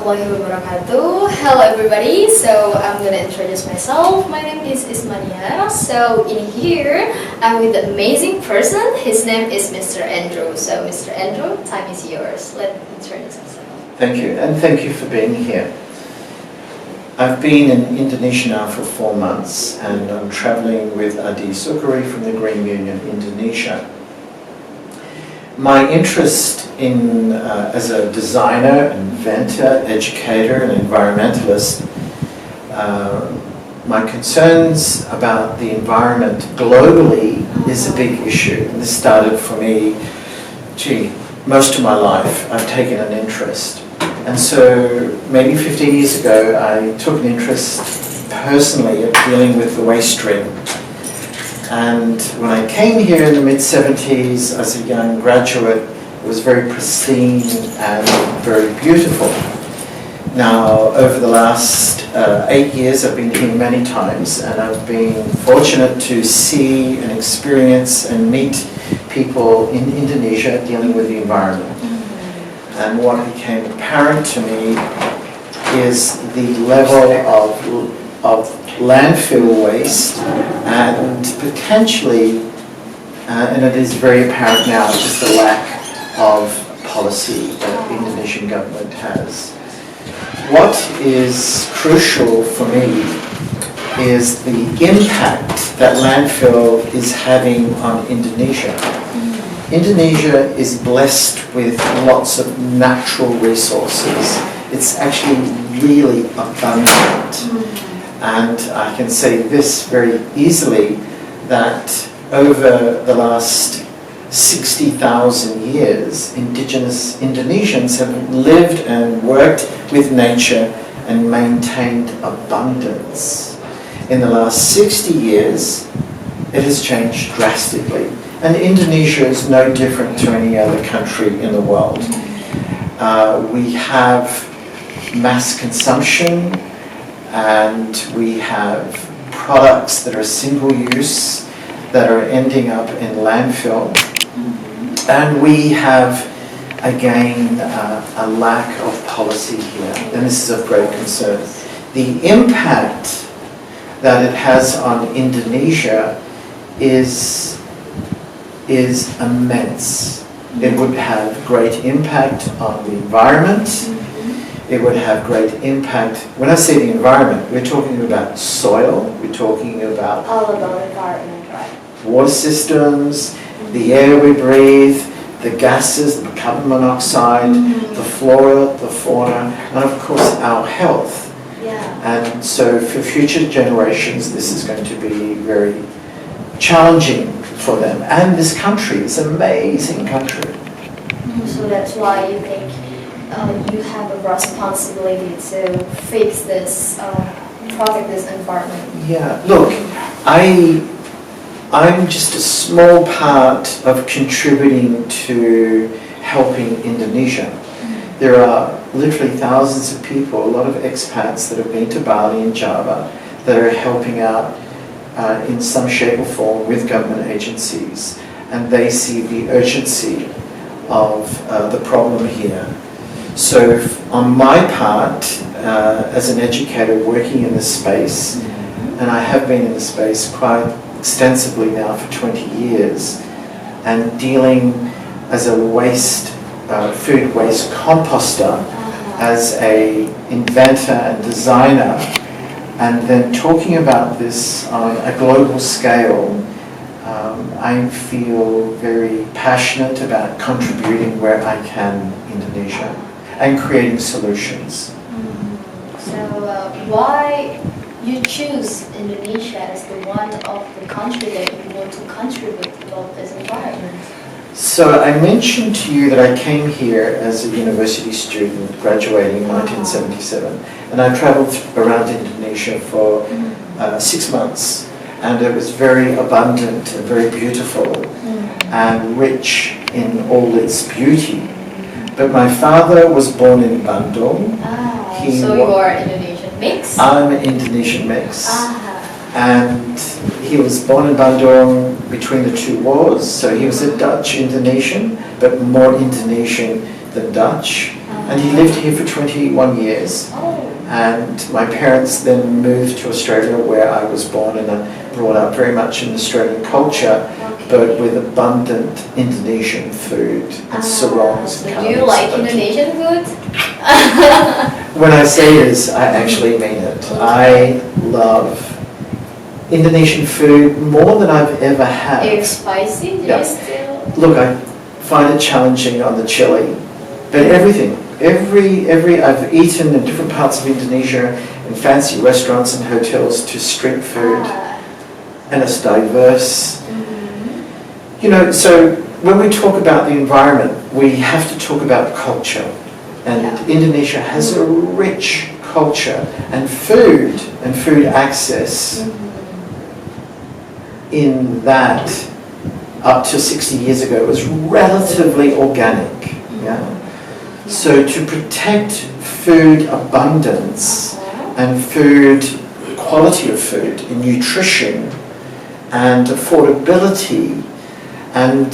warahmatullahi wabarakatuh. Hello everybody, so I'm gonna introduce myself. My name is Ismania. So in here, I'm with an amazing person. His name is Mr. Andrew. So Mr. Andrew, time is yours. Let's introduce yourself. Thank you, and thank you for being here. I've been in Indonesia now for 4 months, and I'm traveling with Adi Sukari from the Green Union Indonesia. My interest in, as a designer, inventor, educator, and environmentalist, my concerns about the environment globally is a big issue. And this started for me, most of my life I've taken an interest. And so maybe 15 years ago I took an interest personally at dealing with the waste stream. And when I came here in the mid-70s as a young graduate, it was very pristine and very beautiful. Now, over the last 8 years, I've been here many times, and I've been fortunate to see and experience and meet people in Indonesia dealing with the environment. And what became apparent to me is the level of landfill waste and potentially, and it is very apparent now, just the lack of policy that the Indonesian government has. What is crucial for me is the impact that landfill is having on Indonesia. Indonesia is blessed with lots of natural resources. It's actually really abundant. And I can say this very easily, that over the last 60,000 years, indigenous Indonesians have lived and worked with nature and maintained abundance. In the last 60 years, it has changed drastically. And Indonesia is no different to any other country in the world. We have mass consumption, and we have products that are single use that are ending up in landfill. And we have, again, a lack of policy here, and this is of great concern. The impact that it has on Indonesia is immense. It would have great impact on the environment. It would have great impact. When I say the environment, we're talking about soil, we're talking about All about environment, right? water systems, the air we breathe, the gases, the carbon monoxide, the flora, the fauna, and of course our health. Yeah. And so for future generations, this is going to be very challenging for them. And this country, this amazing country. So that's why you think you have a responsibility to fix this, protect this environment. Yeah, look, I'm just a small part of contributing to helping Indonesia. There are literally thousands of people, a lot of expats that have been to Bali and Java that are helping out in some shape or form with government agencies, and they see the urgency of the problem here. So on my part, as an educator working in this space, and I have been in this space quite extensively now for 20 years, and dealing as a food waste composter, as a inventor and designer, and then talking about this on a global scale, I feel very passionate about contributing where I can in Indonesia and creating solutions. So why you choose Indonesia as the one of the country that you want to contribute to this environment? So I mentioned to you that I came here as a university student graduating in 1977, and I traveled around Indonesia for 6 months, and it was very abundant and very beautiful and rich in all its beauty. But my father was born in Bandung. So you are Indonesian mix? I'm an Indonesian mix. And he was born in Bandung between the 2 wars, so he was a Dutch Indonesian, but more Indonesian than Dutch. And he lived here for 21 years. Oh. And my parents then moved to Australia, where I was born and brought up very much in Australian culture, but with abundant Indonesian food and sarongs. So do you like Indonesian food? When I say this, I actually mean it. I love Indonesian food more than I've ever had. It's spicy? Do Yeah. you still? Look, I find it challenging on the chili, but everything. I've eaten in different parts of Indonesia, in fancy restaurants and hotels, to street food, and it's diverse. You know, so when we talk about the environment, we have to talk about culture. And Indonesia has a rich culture and food access in that up to 60 years ago was relatively organic. Yeah. So to protect food abundance and food quality of food and nutrition and affordability and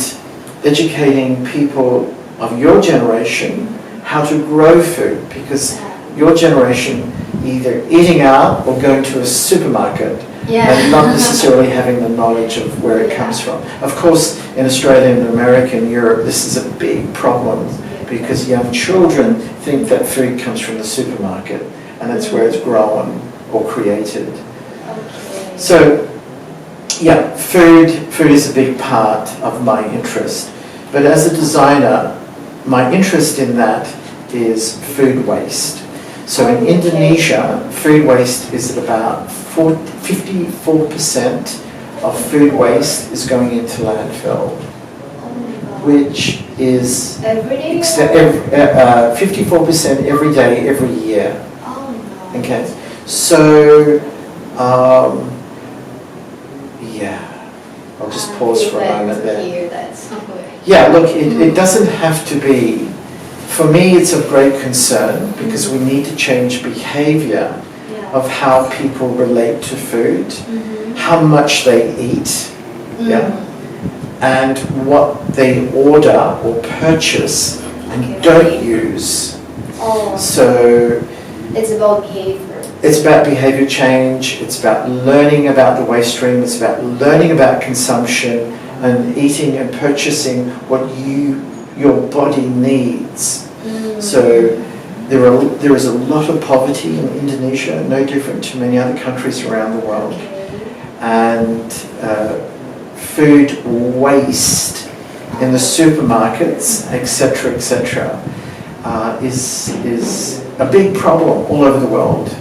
educating people of your generation how to grow food, because your generation either eating out or going to a supermarket and not necessarily having the knowledge of where it comes from. Of course, in Australia and America and Europe, this is a big problem, because young children think that food comes from the supermarket and that's where it's grown or created. So, yeah, food is a big part of my interest. But as a designer, my interest in that is food waste. So in Indonesia, food waste is at about 54% of food waste is going into landfill, which is 54% every day, every year. Okay, so I'll just pause for a moment there. Yeah, look, it doesn't have to be. For me, it's of great concern because we need to change behavior of how people relate to food, how much they eat, and what they order or purchase and don't use. So it's about behavior. It's about behavior change, it's about learning about the waste stream, it's about learning about consumption and eating and purchasing what your body needs. So there is a lot of poverty in Indonesia, no different to many other countries around the world. And food waste in the supermarkets, etc., is a big problem all over the world.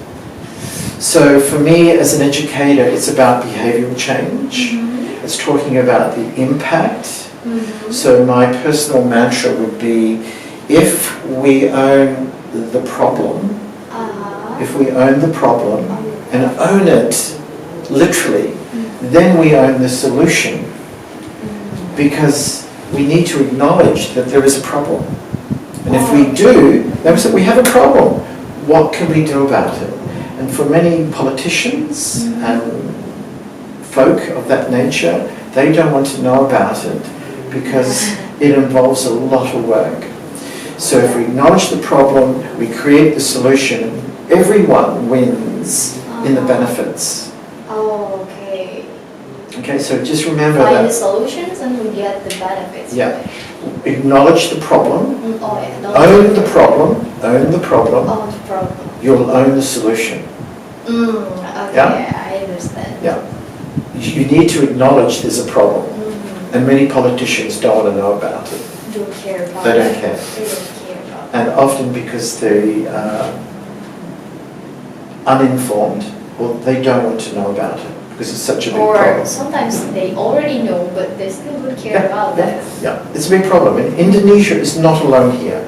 So for me as an educator, it's about behavioral change. It's talking about the impact. So my personal mantra would be, if we own the problem, and own it literally, then we own the solution. Because we need to acknowledge that there is a problem. And if we do, then we say we have a problem. What can we do about it? And for many politicians and folk of that nature, they don't want to know about it because it involves a lot of work. So if we acknowledge the problem, we create the solution, everyone wins in the benefits. Okay, so just remember that. Find the solutions and we get the benefits. Yeah. Acknowledge the problem. Own the problem. You'll own the solution. I understand. Yeah. You need to acknowledge there's a problem. And many politicians don't want to know about it. Don't care about They don't it. care. They don't care about it. And often because they are uninformed, or they don't want to know about it because it's such a big problem. Or sometimes they already know, but they still don't care about that. Yeah, it's a big problem. And Indonesia is not alone here.